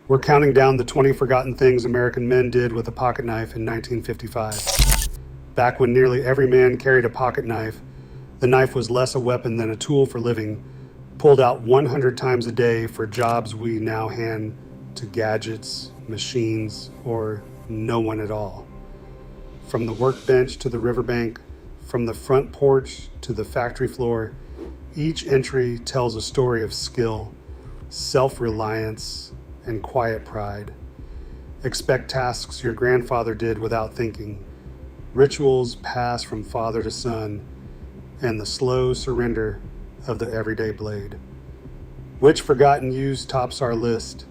We're counting down the 20 forgotten things American men did with a pocket knife in 1955. Back when nearly every man carried a pocket knife, the knife was less a weapon than a tool for living, pulled out 100 times a day for jobs we now hand to gadgets, machines, or no one at all. From the workbench to the riverbank, from the front porch to the factory floor, each entry tells a story of skill, self-reliance, and quiet pride. Expect tasks your grandfather did without thinking, rituals passed from father to son, and the slow surrender of the everyday blade. Which forgotten use tops our list?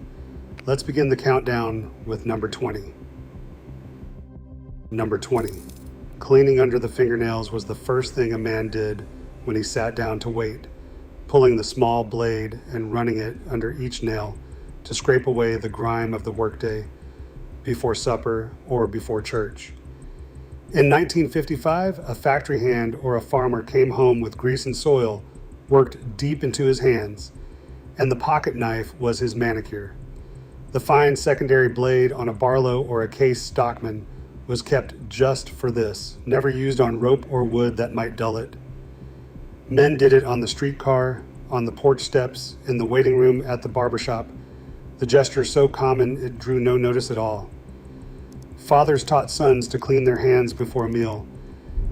Let's begin the countdown with number 20. Number 20. Cleaning under the fingernails was the first thing a man did when he sat down to wait, pulling the small blade and running it under each nail to scrape away the grime of the workday before supper or before church. In 1955, a factory hand or a farmer came home with grease and soil worked deep into his hands, and the pocket knife was his manicure. The fine secondary blade on a Barlow or a Case Stockman was kept just for this, never used on rope or wood that might dull it. Men did it on the streetcar, on the porch steps, in the waiting room at the barbershop, the gesture so common it drew no notice at all. Fathers taught sons to clean their hands before a meal,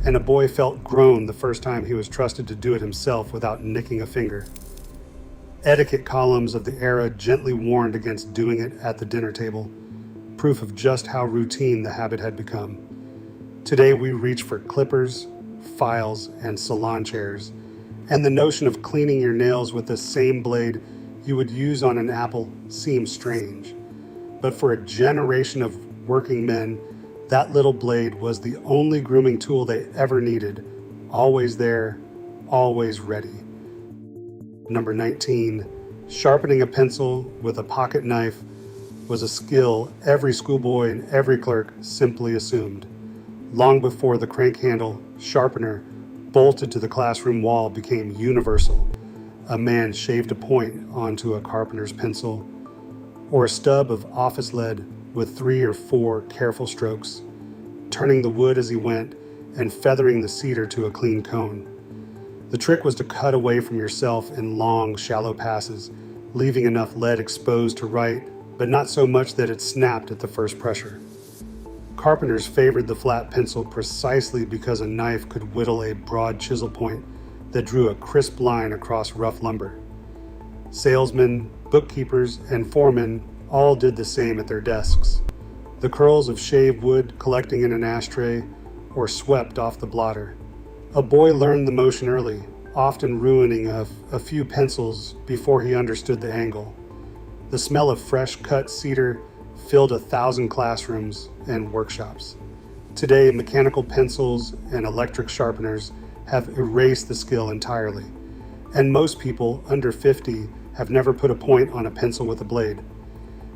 and a boy felt grown the first time he was trusted to do it himself without nicking a finger. Etiquette columns of the era gently warned against doing it at the dinner table, proof of just how routine the habit had become. Today we reach for clippers, files, and salon chairs, and the notion of cleaning your nails with the same blade you would use on an apple seems strange. But for a generation of working men, that little blade was the only grooming tool they ever needed, always there, always ready. Number 19, sharpening a pencil with a pocket knife was a skill every schoolboy and every clerk simply assumed. Long before the crank handle sharpener bolted to the classroom wall became universal, a man shaved a point onto a carpenter's pencil, or a stub of office lead with 3 or 4 careful strokes, turning the wood as he went and feathering the cedar to a clean cone. The trick was to cut away from yourself in long, shallow passes, leaving enough lead exposed to write, but not so much that it snapped at the first pressure. Carpenters favored the flat pencil precisely because a knife could whittle a broad chisel point that drew a crisp line across rough lumber. Salesmen, bookkeepers, and foremen all did the same at their desks, the curls of shaved wood collecting in an ashtray or swept off the blotter. A boy learned the motion early, often ruining a few pencils before he understood the angle. The smell of fresh cut cedar filled 1,000 classrooms and workshops. Today, mechanical pencils and electric sharpeners have erased the skill entirely, and most people under 50 have never put a point on a pencil with a blade.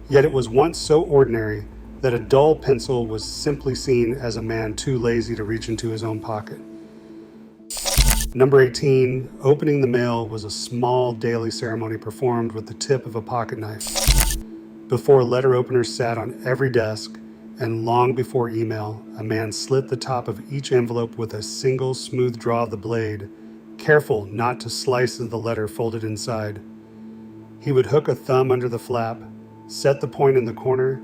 Yet it was once so ordinary that a dull pencil was simply seen as a man too lazy to reach into his own pocket. Number 18, opening the mail was a small daily ceremony performed with the tip of a pocket knife. Before letter openers sat on every desk, and long before email, a man slit the top of each envelope with a single smooth draw of the blade, careful not to slice the letter folded inside. He would hook a thumb under the flap, set the point in the corner,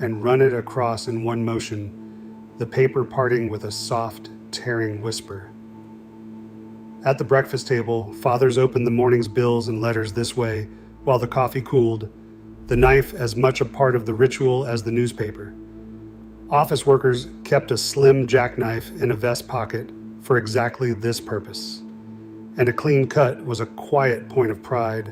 and run it across in one motion, the paper parting with a soft, tearing whisper. At the breakfast table, fathers opened the morning's bills and letters this way while the coffee cooled, the knife as much a part of the ritual as the newspaper. Office workers kept a slim jackknife in a vest pocket for exactly this purpose, and a clean cut was a quiet point of pride.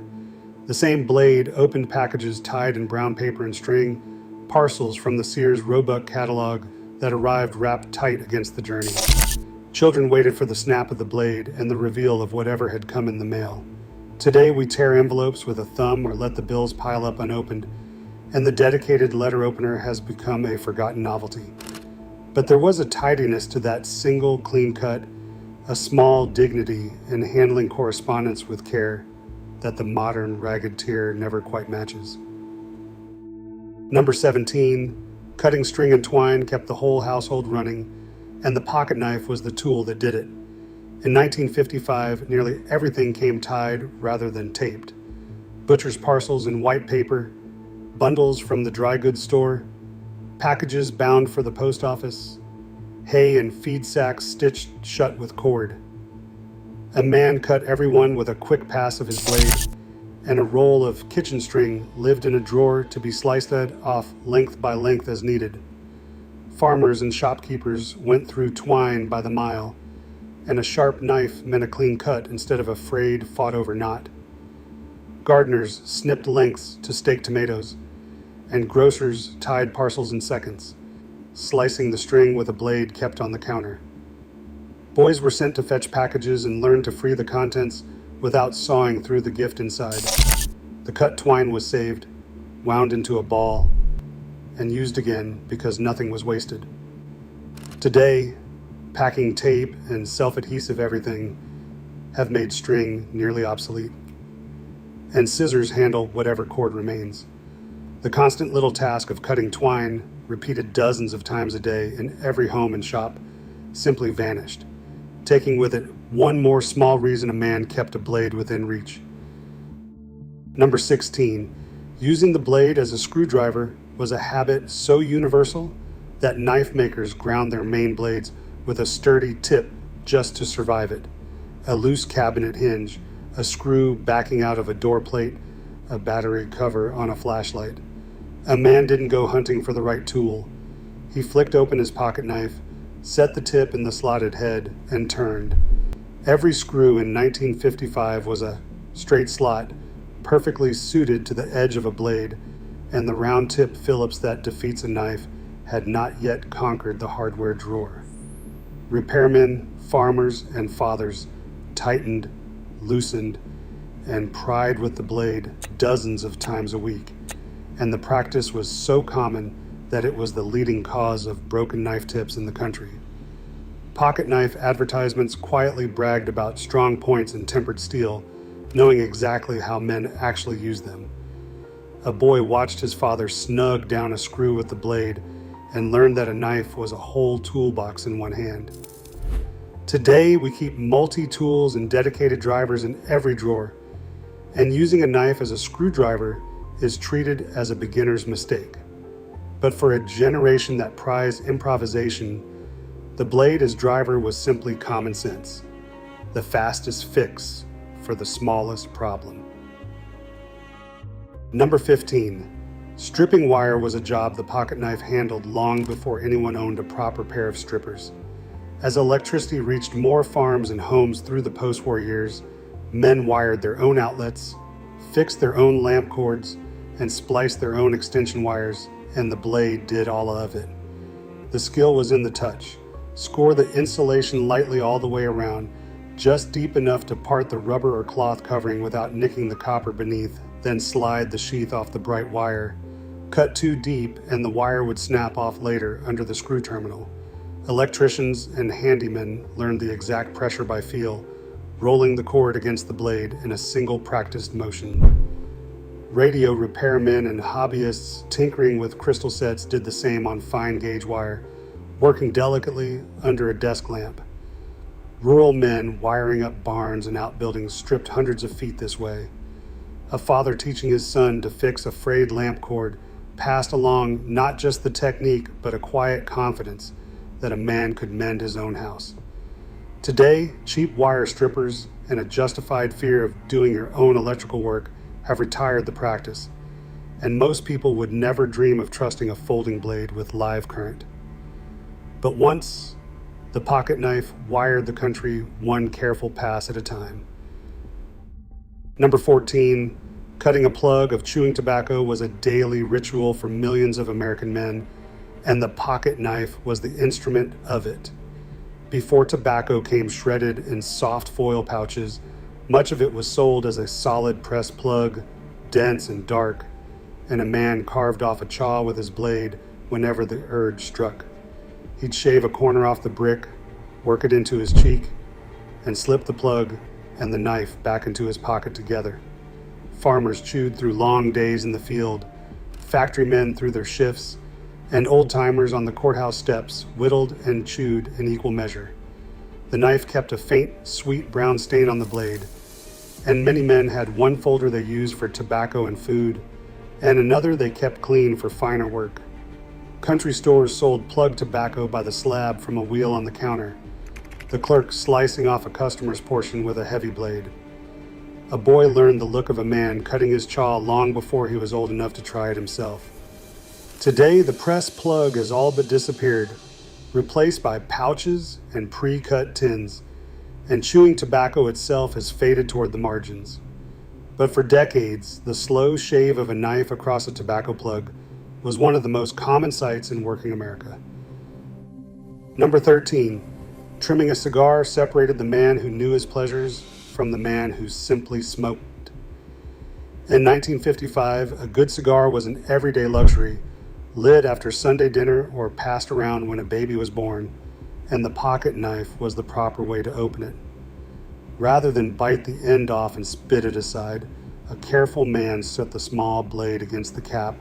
The same blade opened packages tied in brown paper and string, parcels from the Sears Roebuck catalog that arrived wrapped tight against the journey. Children waited for the snap of the blade and the reveal of whatever had come in the mail. Today we tear envelopes with a thumb or let the bills pile up unopened, and the dedicated letter opener has become a forgotten novelty. But there was a tidiness to that single clean cut, a small dignity in handling correspondence with care that the modern ragged tier never quite matches. Number 17, cutting string and twine kept the whole household running, and the pocket knife was the tool that did it. In 1955, nearly everything came tied rather than taped. Butcher's parcels in white paper, bundles from the dry goods store, packages bound for the post office, hay and feed sacks stitched shut with cord. A man cut everyone with a quick pass of his blade, and a roll of kitchen string lived in a drawer to be sliced off length by length as needed. Farmers and shopkeepers went through twine by the mile, and a sharp knife meant a clean cut instead of a frayed, fought-over knot. Gardeners snipped lengths to stake tomatoes, and grocers tied parcels in seconds, slicing the string with a blade kept on the counter. Boys were sent to fetch packages and learned to free the contents without sawing through the gift inside. The cut twine was saved, wound into a ball, and used again because nothing was wasted. Today, packing tape and self-adhesive everything have made string nearly obsolete, and scissors handle whatever cord remains. The constant little task of cutting twine, repeated dozens of times a day in every home and shop, simply vanished, taking with it one more small reason a man kept a blade within reach. Number 16, using the blade as a screwdriver was a habit so universal that knife makers ground their main blades with a sturdy tip just to survive it. A loose cabinet hinge, a screw backing out of a door plate, a battery cover on a flashlight. A man didn't go hunting for the right tool. He flicked open his pocket knife, set the tip in the slotted head, and turned. Every screw in 1955 was a straight slot, perfectly suited to the edge of a blade, and the round-tip Phillips that defeats a knife had not yet conquered the hardware drawer. Repairmen, farmers, and fathers tightened, loosened, and pried with the blade dozens of times a week, and the practice was so common that it was the leading cause of broken knife tips in the country. Pocket knife advertisements quietly bragged about strong points in tempered steel, knowing exactly how men actually used them. A boy watched his father snug down a screw with the blade and learned that a knife was a whole toolbox in one hand. Today, we keep multi-tools and dedicated drivers in every drawer, and using a knife as a screwdriver is treated as a beginner's mistake. But for a generation that prized improvisation, the blade as driver was simply common sense, the fastest fix for the smallest problem. Number 15, stripping wire was a job the pocket knife handled long before anyone owned a proper pair of strippers. As electricity reached more farms and homes through the post-war years, men wired their own outlets, fixed their own lamp cords, and spliced their own extension wires, and the blade did all of it. The skill was in the touch. Score the insulation lightly all the way around, just deep enough to part the rubber or cloth covering without nicking the copper beneath, then slide the sheath off the bright wire. Cut too deep and the wire would snap off later under the screw terminal. Electricians and handymen learned the exact pressure by feel, rolling the cord against the blade in a single practiced motion. Radio repairmen and hobbyists tinkering with crystal sets did the same on fine gauge wire, working delicately under a desk lamp. Rural men wiring up barns and outbuildings stripped hundreds of feet this way. A father teaching his son to fix a frayed lamp cord passed along not just the technique, but a quiet confidence that a man could mend his own house. Today, cheap wire strippers and a justified fear of doing your own electrical work have retired the practice, and most people would never dream of trusting a folding blade with live current. But once, the pocket knife wired the country one careful pass at a time. Number 14, cutting a plug of chewing tobacco was a daily ritual for millions of American men, and the pocket knife was the instrument of it. Before tobacco came shredded in soft foil pouches, much of it was sold as a solid press plug, dense and dark, and a man carved off a chaw with his blade whenever the urge struck. He'd shave a corner off the brick, work it into his cheek, and slip the plug and the knife back into his pocket together. Farmers chewed through long days in the field, factory men through their shifts, and old-timers on the courthouse steps whittled and chewed in equal measure. The knife kept a faint, sweet brown stain on the blade, and many men had one folder they used for tobacco and food, and another they kept clean for finer work. Country stores sold plug tobacco by the slab from a wheel on the counter, the clerk slicing off a customer's portion with a heavy blade. A boy learned the look of a man cutting his chaw long before he was old enough to try it himself. Today, the press plug has all but disappeared, replaced by pouches and pre-cut tins, and chewing tobacco itself has faded toward the margins. But for decades, the slow shave of a knife across a tobacco plug was one of the most common sights in working America. Number 13, trimming a cigar separated the man who knew his pleasures from the man who simply smoked. In 1955, a good cigar was an everyday luxury, lit after Sunday dinner or passed around when a baby was born, and the pocket knife was the proper way to open it. Rather than bite the end off and spit it aside, a careful man set the small blade against the cap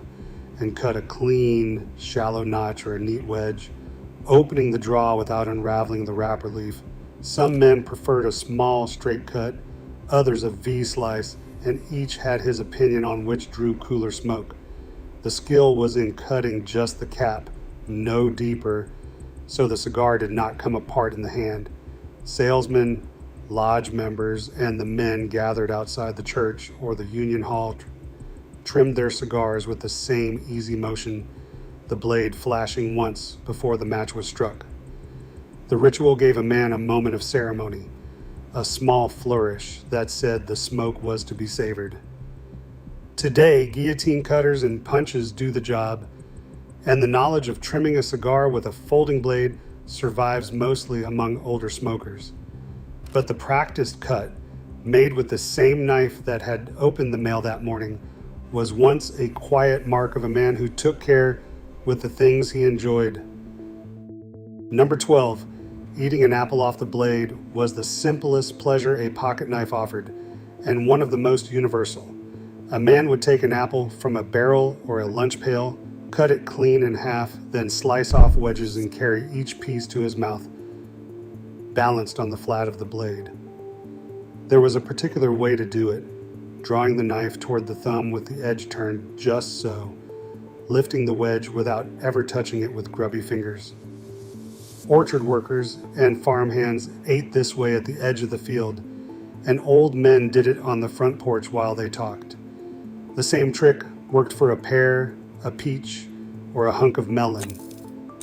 and cut a clean, shallow notch or a neat wedge, opening the draw without unraveling the wrapper leaf. Some men preferred a small, straight cut, others a V-slice, and each had his opinion on which drew cooler smoke. The skill was in cutting just the cap, no deeper, so the cigar did not come apart in the hand. Salesmen, lodge members, and the men gathered outside the church or the union hall trimmed their cigars with the same easy motion, the blade flashing once before the match was struck. The ritual gave a man a moment of ceremony, a small flourish that said the smoke was to be savored. Today, guillotine cutters and punches do the job, and the knowledge of trimming a cigar with a folding blade survives mostly among older smokers. But the practiced cut, made with the same knife that had opened the mail that morning, was once a quiet mark of a man who took care with the things he enjoyed. Number 12, eating an apple off the blade was the simplest pleasure a pocket knife offered, and one of the most universal. A man would take an apple from a barrel or a lunch pail, cut it clean in half, then slice off wedges and carry each piece to his mouth, balanced on the flat of the blade. There was a particular way to do it, drawing the knife toward the thumb with the edge turned just so, lifting the wedge without ever touching it with grubby fingers. Orchard workers and farmhands ate this way at the edge of the field, and old men did it on the front porch while they talked. The same trick worked for a pear, a peach, or a hunk of melon.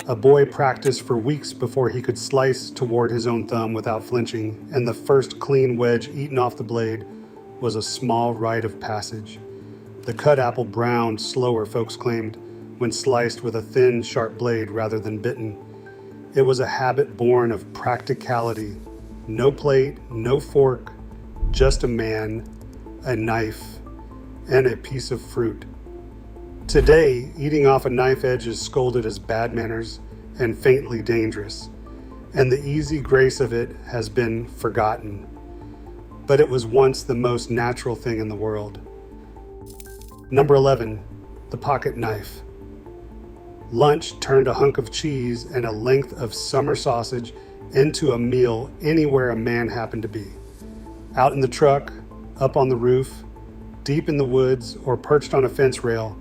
A boy practiced for weeks before he could slice toward his own thumb without flinching, and the first clean wedge eaten off the blade was a small rite of passage. The cut apple browned slower, folks claimed, when sliced with a thin, sharp blade rather than bitten. It was a habit born of practicality. No plate, no fork, just a man, a knife, and a piece of fruit. Today, eating off a knife edge is scolded as bad manners and faintly dangerous, and the easy grace of it has been forgotten. But it was once the most natural thing in the world. Number 11, the pocket knife. Lunch turned a hunk of cheese and a length of summer sausage into a meal anywhere a man happened to be. Out in the truck, up on the roof, deep in the woods, or perched on a fence rail,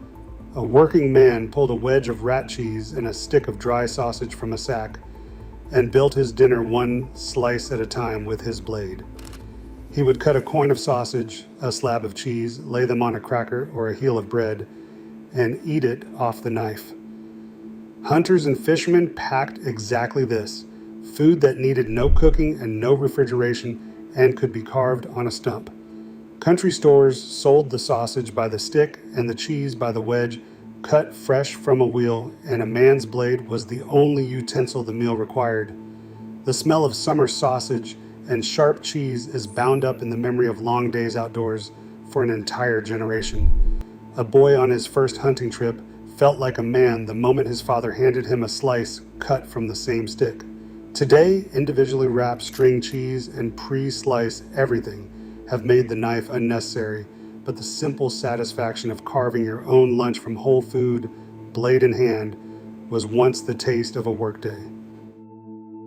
a working man pulled a wedge of rat cheese and a stick of dry sausage from a sack and built his dinner one slice at a time with his blade. He would cut a coin of sausage, a slab of cheese, lay them on a cracker or a heel of bread, and eat it off the knife. Hunters and fishermen packed exactly this, food that needed no cooking and no refrigeration and could be carved on a stump. Country stores sold the sausage by the stick and the cheese by the wedge, cut fresh from a wheel, and a man's blade was the only utensil the meal required. The smell of summer sausage and sharp cheese is bound up in the memory of long days outdoors for an entire generation. A boy on his first hunting trip felt like a man the moment his father handed him a slice cut from the same stick. Today, individually wrapped string cheese and pre-slice everything have made the knife unnecessary, but the simple satisfaction of carving your own lunch from whole food, blade in hand, was once the taste of a workday.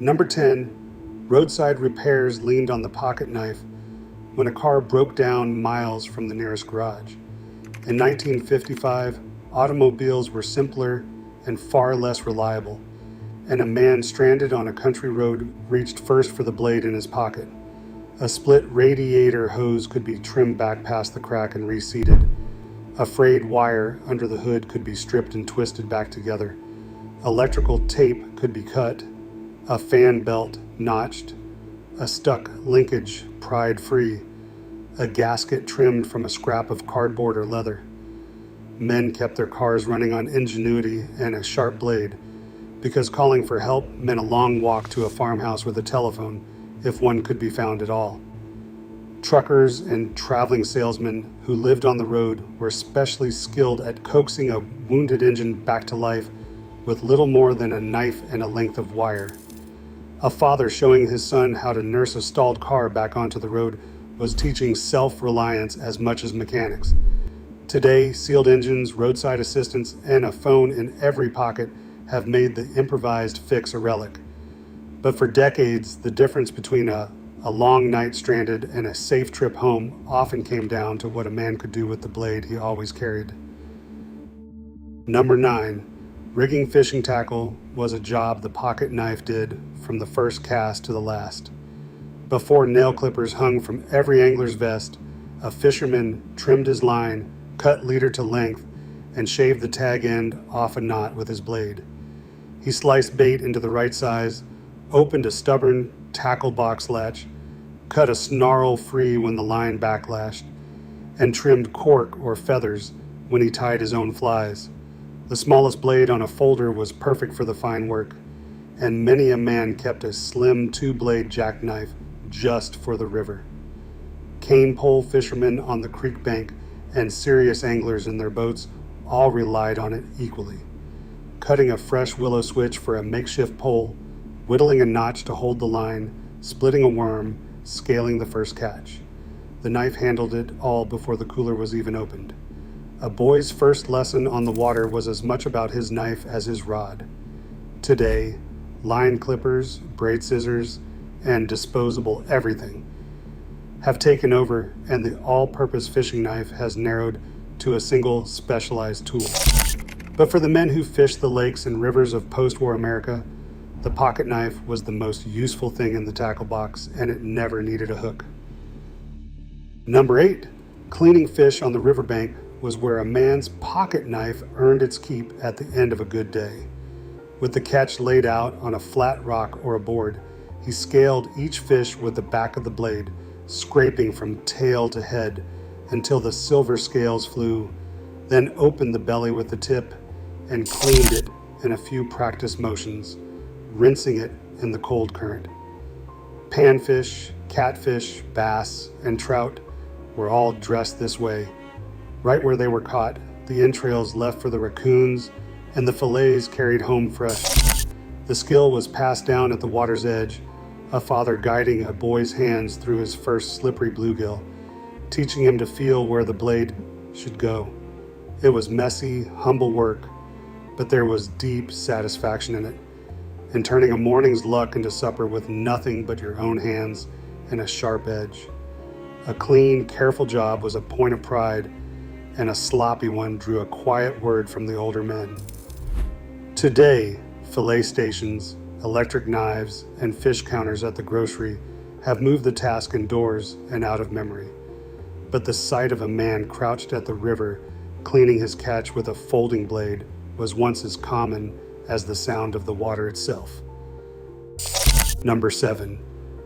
Number 10, roadside repairs leaned on the pocket knife when a car broke down miles from the nearest garage. In 1955, automobiles were simpler and far less reliable, and a man stranded on a country road reached first for the blade in his pocket. A split radiator hose could be trimmed back past the crack and reseated. A frayed wire under the hood could be stripped and twisted back together. Electrical tape could be cut, a fan belt notched, a stuck linkage pried free, a gasket trimmed from a scrap of cardboard or leather. Men kept their cars running on ingenuity and a sharp blade, because calling for help meant a long walk to a farmhouse with a telephone, if one could be found at all. Truckers and traveling salesmen who lived on the road were especially skilled at coaxing a wounded engine back to life with little more than a knife and a length of wire. A father showing his son how to nurse a stalled car back onto the road was teaching self-reliance as much as mechanics. Today, sealed engines, roadside assistance, and a phone in every pocket have made the improvised fix a relic. But for decades, the difference between a long night stranded and a safe trip home often came down to what a man could do with the blade he always carried. Number 9, rigging fishing tackle was a job the pocket knife did from the first cast to the last. Before nail clippers hung from every angler's vest, a fisherman trimmed his line, cut leader to length, and shaved the tag end off a knot with his blade. He sliced bait into the right size, opened a stubborn tackle box latch, cut a snarl free when the line backlashed, and trimmed cork or feathers when he tied his own flies. The smallest blade on a folder was perfect for the fine work, and many a man kept a slim 2-blade jackknife just for the river. Cane pole fishermen on the creek bank and serious anglers in their boats all relied on it equally. Cutting a fresh willow switch for a makeshift pole, whittling a notch to hold the line, splitting a worm, scaling the first catch. The knife handled it all before the cooler was even opened. A boy's first lesson on the water was as much about his knife as his rod. Today, line clippers, braid scissors, and disposable everything have taken over, and the all-purpose fishing knife has narrowed to a single specialized tool. But for the men who fished the lakes and rivers of post-war America, the pocket knife was the most useful thing in the tackle box, and it never needed a hook. Number 8, cleaning fish on the riverbank was where a man's pocket knife earned its keep at the end of a good day. With the catch laid out on a flat rock or a board, he scaled each fish with the back of the blade, scraping from tail to head until the silver scales flew, then opened the belly with the tip and cleaned it in a few practice motions, rinsing it in the cold current. Panfish, catfish, bass, and trout were all dressed this way. Right where they were caught, the entrails left for the raccoons and the fillets carried home fresh. The skill was passed down at the water's edge, a father guiding a boy's hands through his first slippery bluegill, teaching him to feel where the blade should go. It was messy, humble work, but there was deep satisfaction in it, in turning a morning's luck into supper with nothing but your own hands and a sharp edge. A clean, careful job was a point of pride, and a sloppy one drew a quiet word from the older men. Today, fillet stations, electric knives, and fish counters at the grocery have moved the task indoors and out of memory. But the sight of a man crouched at the river, cleaning his catch with a folding blade, was once as common as the sound of the water itself. Number 7,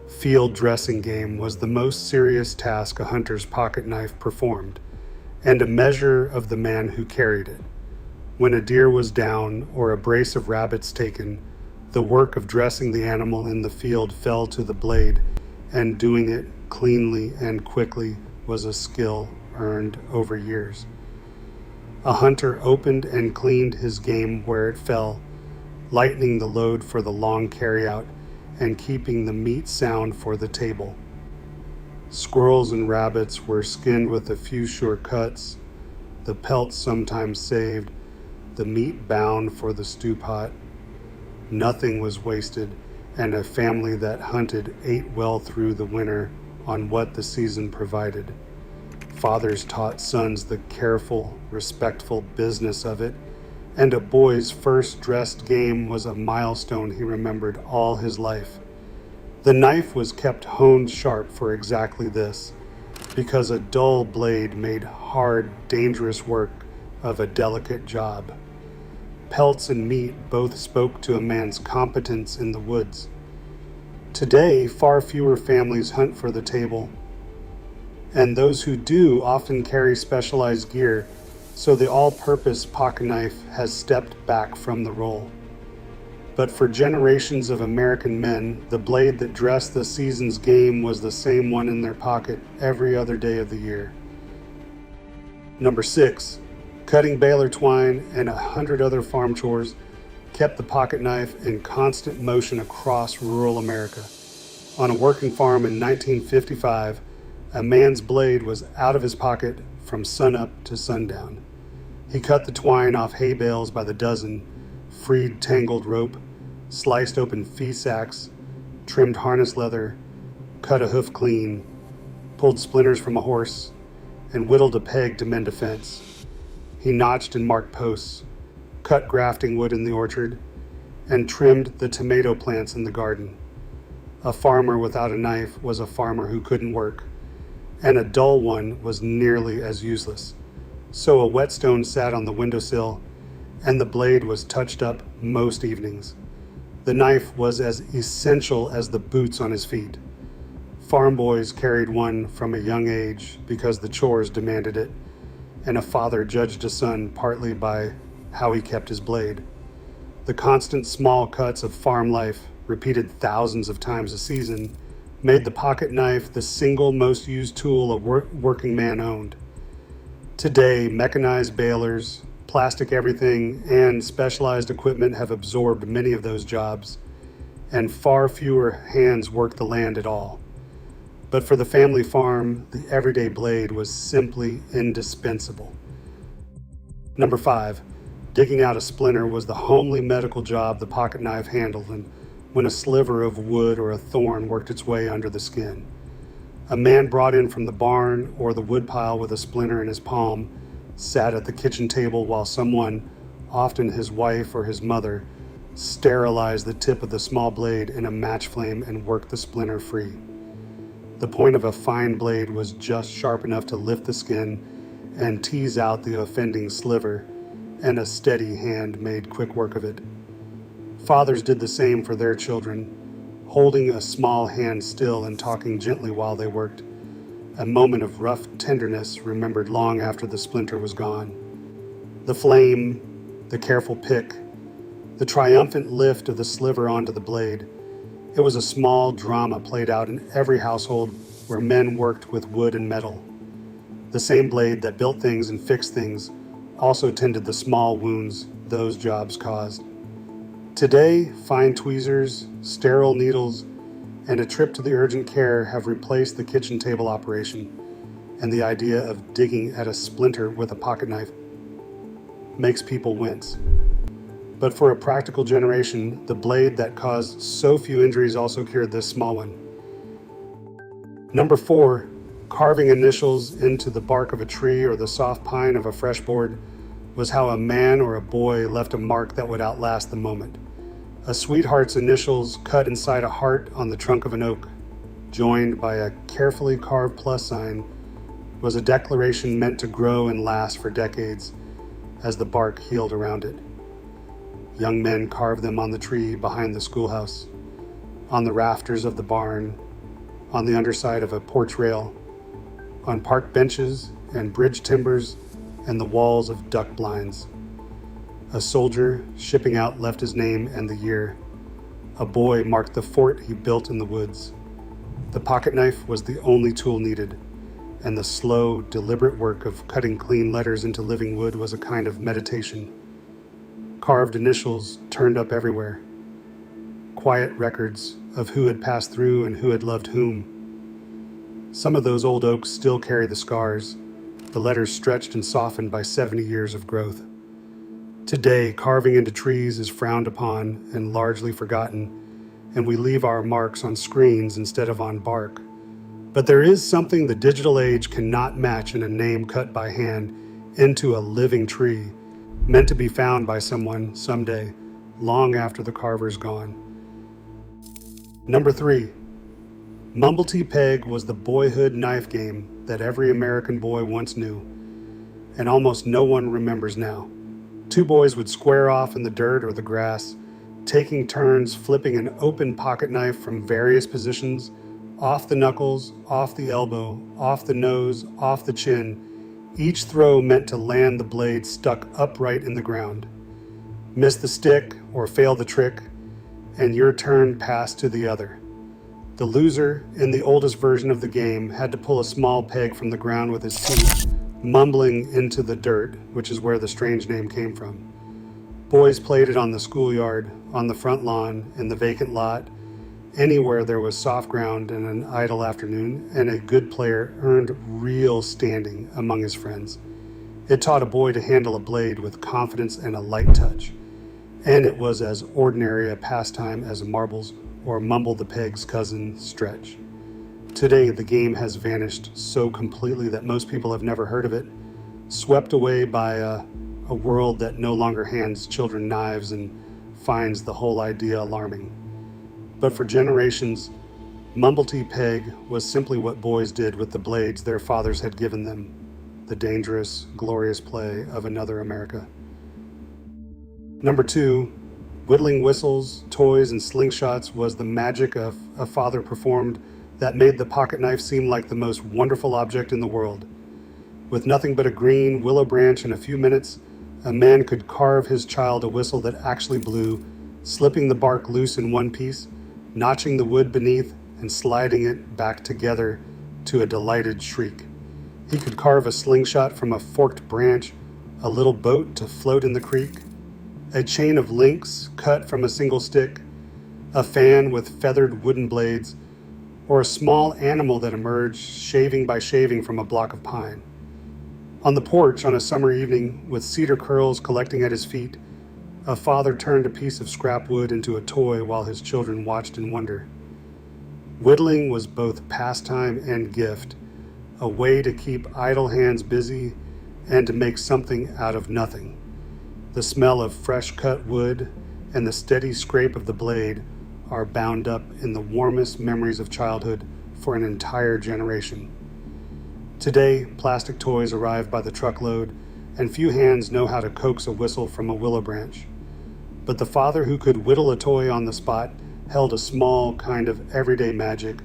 field dressing game was the most serious task a hunter's pocket knife performed, and a measure of the man who carried it. When a deer was down or a brace of rabbits taken, the work of dressing the animal in the field fell to the blade, and doing it cleanly and quickly was a skill earned over years. A hunter opened and cleaned his game where it fell, lightening the load for the long carryout and keeping the meat sound for the table. Squirrels and rabbits were skinned with a few sure cuts, the pelts sometimes saved, the meat bound for the stew pot. Nothing was wasted, and a family that hunted ate well through the winter on what the season provided. Fathers taught sons the careful, respectful business of it, and a boy's first dressed game was a milestone he remembered all his life. The knife was kept honed sharp for exactly this, because a dull blade made hard, dangerous work of a delicate job. Pelts and meat both spoke to a man's competence in the woods. Today, far fewer families hunt for the table, and those who do often carry specialized gear, so the all-purpose pocket knife has stepped back from the role. But for generations of American men, the blade that dressed the season's game was the same one in their pocket every other day of the year. Number 6, cutting baler twine and 100 other farm chores kept the pocket knife in constant motion across rural America. On a working farm in 1955, a man's blade was out of his pocket from sunup to sundown. He cut the twine off hay bales by the dozen, freed tangled rope, sliced open fee sacks, trimmed harness leather, cut a hoof clean, pulled splinters from a horse, and whittled a peg to mend a fence. He notched and marked posts, cut grafting wood in the orchard, and trimmed the tomato plants in the garden. A farmer without a knife was a farmer who couldn't work, and a dull one was nearly as useless. So a whetstone sat on the windowsill, and the blade was touched up most evenings. The knife was as essential as the boots on his feet. Farm boys carried one from a young age because the chores demanded it, and a father judged a son partly by how he kept his blade. The constant small cuts of farm life, repeated thousands of times a season, made the pocket knife the single most used tool a working man owned. Today, mechanized balers, plastic everything, and specialized equipment have absorbed many of those jobs, and far fewer hands work the land at all. But for the family farm, the everyday blade was simply indispensable. Number 5, digging out a splinter was the homely medical job the pocket knife handled, and when a sliver of wood or a thorn worked its way under the skin. A man brought in from the barn or the woodpile with a splinter in his palm sat at the kitchen table while someone, often his wife or his mother, sterilized the tip of the small blade in a match flame and worked the splinter free. The point of a fine blade was just sharp enough to lift the skin and tease out the offending sliver, and a steady hand made quick work of it. Fathers did the same for their children, holding a small hand still and talking gently while they worked, a moment of rough tenderness remembered long after the splinter was gone. The flame, the careful pick, the triumphant lift of the sliver onto the blade. It was a small drama played out in every household where men worked with wood and metal. The same blade that built things and fixed things also tended the small wounds those jobs caused. Today, fine tweezers, sterile needles, and a trip to the urgent care have replaced the kitchen table operation, and the idea of digging at a splinter with a pocket knife makes people wince. But for a practical generation, the blade that caused so few injuries also cured this small one. Number 4, carving initials into the bark of a tree or the soft pine of a fresh board was how a man or a boy left a mark that would outlast the moment. A sweetheart's initials cut inside a heart on the trunk of an oak, joined by a carefully carved plus sign, was a declaration meant to grow and last for decades as the bark healed around it. Young men carved them on the tree behind the schoolhouse, on the rafters of the barn, on the underside of a porch rail, on park benches and bridge timbers and the walls of duck blinds. A soldier shipping out left his name and the year. A boy marked the fort he built in the woods. The pocket knife was the only tool needed, and the slow, deliberate work of cutting clean letters into living wood was a kind of meditation. Carved initials turned up everywhere. Quiet records of who had passed through and who had loved whom. Some of those old oaks still carry the scars, the letters stretched and softened by 70 years of growth. Today, carving into trees is frowned upon and largely forgotten, and we leave our marks on screens instead of on bark. But there is something the digital age cannot match in a name cut by hand into a living tree, meant to be found by someone someday, long after the carver's gone. Number 3. Mumble-T Peg was the boyhood knife game that every American boy once knew, and almost no one remembers now. Two boys would square off in the dirt or the grass, taking turns flipping an open pocket knife from various positions, off the knuckles, off the elbow, off the nose, off the chin, each throw meant to land the blade stuck upright in the ground. Miss the stick or fail the trick, and your turn passed to the other. The loser, in the oldest version of the game, had to pull a small peg from the ground with his teeth, mumbling into the dirt, which is where the strange name came from. Boys played it on the schoolyard, on the front lawn, in the vacant lot, anywhere there was soft ground and an idle afternoon, and a good player earned real standing among his friends. It taught a boy to handle a blade with confidence and a light touch, and it was as ordinary a pastime as marbles or Mumble the Peg's cousin, Stretch. Today, the game has vanished so completely that most people have never heard of it, swept away by a world that no longer hands children knives and finds the whole idea alarming. But for generations, Mumble-T Peg was simply what boys did with the blades their fathers had given them, the dangerous, glorious play of another America. Number 2, whittling whistles, toys, and slingshots was the magic a father performed that made the pocket knife seem like the most wonderful object in the world. With nothing but a green willow branch in a few minutes, a man could carve his child a whistle that actually blew, slipping the bark loose in one piece, notching the wood beneath, and sliding it back together to a delighted shriek. He could carve a slingshot from a forked branch, a little boat to float in the creek, a chain of links cut from a single stick, a fan with feathered wooden blades, or a small animal that emerged shaving by shaving from a block of pine. On the porch on a summer evening, with cedar curls collecting at his feet, a father turned a piece of scrap wood into a toy while his children watched in wonder. Whittling was both pastime and gift, a way to keep idle hands busy and to make something out of nothing. The smell of fresh cut wood and the steady scrape of the blade are bound up in the warmest memories of childhood for an entire generation. Today, plastic toys arrive by the truckload, and few hands know how to coax a whistle from a willow branch. But the father who could whittle a toy on the spot held a small kind of everyday magic,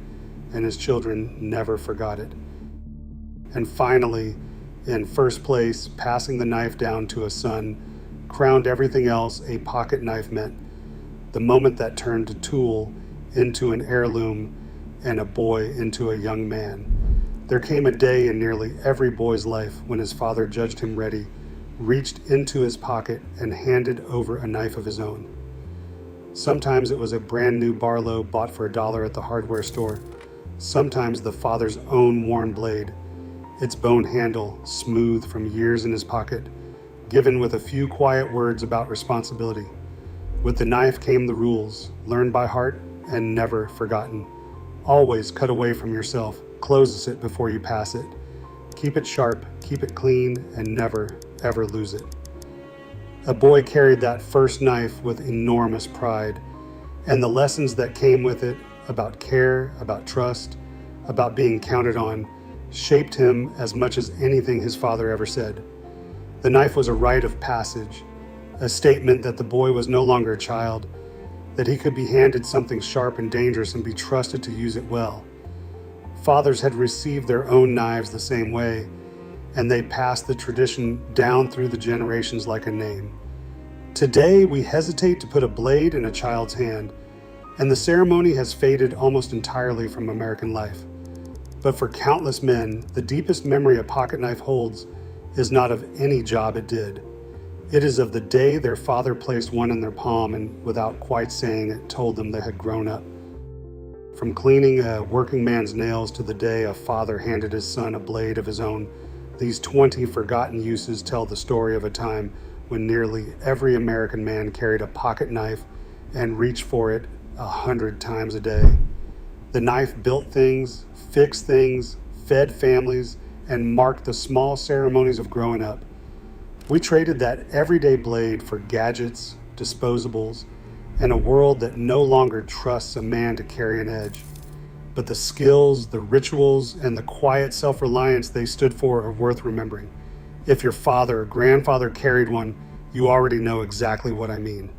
and his children never forgot it. And finally, in first place, passing the knife down to a son crowned everything else a pocket knife meant, the moment that turned a tool into an heirloom and a boy into a young man. There came a day in nearly every boy's life when his father judged him ready, reached into his pocket, and handed over a knife of his own. Sometimes it was a brand new Barlow bought for $1 at the hardware store. Sometimes the father's own worn blade, its bone handle smooth from years in his pocket, given with a few quiet words about responsibility. With the knife came the rules, learned by heart and never forgotten. Always cut away from yourself, close it before you pass it. Keep it sharp, keep it clean, and never, ever lose it. A boy carried that first knife with enormous pride, and the lessons that came with it about care, about trust, about being counted on, shaped him as much as anything his father ever said. The knife was a rite of passage, a statement that the boy was no longer a child, that he could be handed something sharp and dangerous and be trusted to use it well. Fathers had received their own knives the same way, and they passed the tradition down through the generations like a name. Today, we hesitate to put a blade in a child's hand, and the ceremony has faded almost entirely from American life. But for countless men, the deepest memory a pocket knife holds is not of any job it did. It is of the day their father placed one in their palm and, without quite saying it, told them they had grown up. From cleaning a working man's nails to the day a father handed his son a blade of his own, these 20 forgotten uses tell the story of a time when nearly every American man carried a pocket knife and reached for it 100 times a day. The knife built things, fixed things, fed families, and marked the small ceremonies of growing up. We traded that everyday blade for gadgets, disposables, and a world that no longer trusts a man to carry an edge. But the skills, the rituals, and the quiet self-reliance they stood for are worth remembering. If your father or grandfather carried one, you already know exactly what I mean.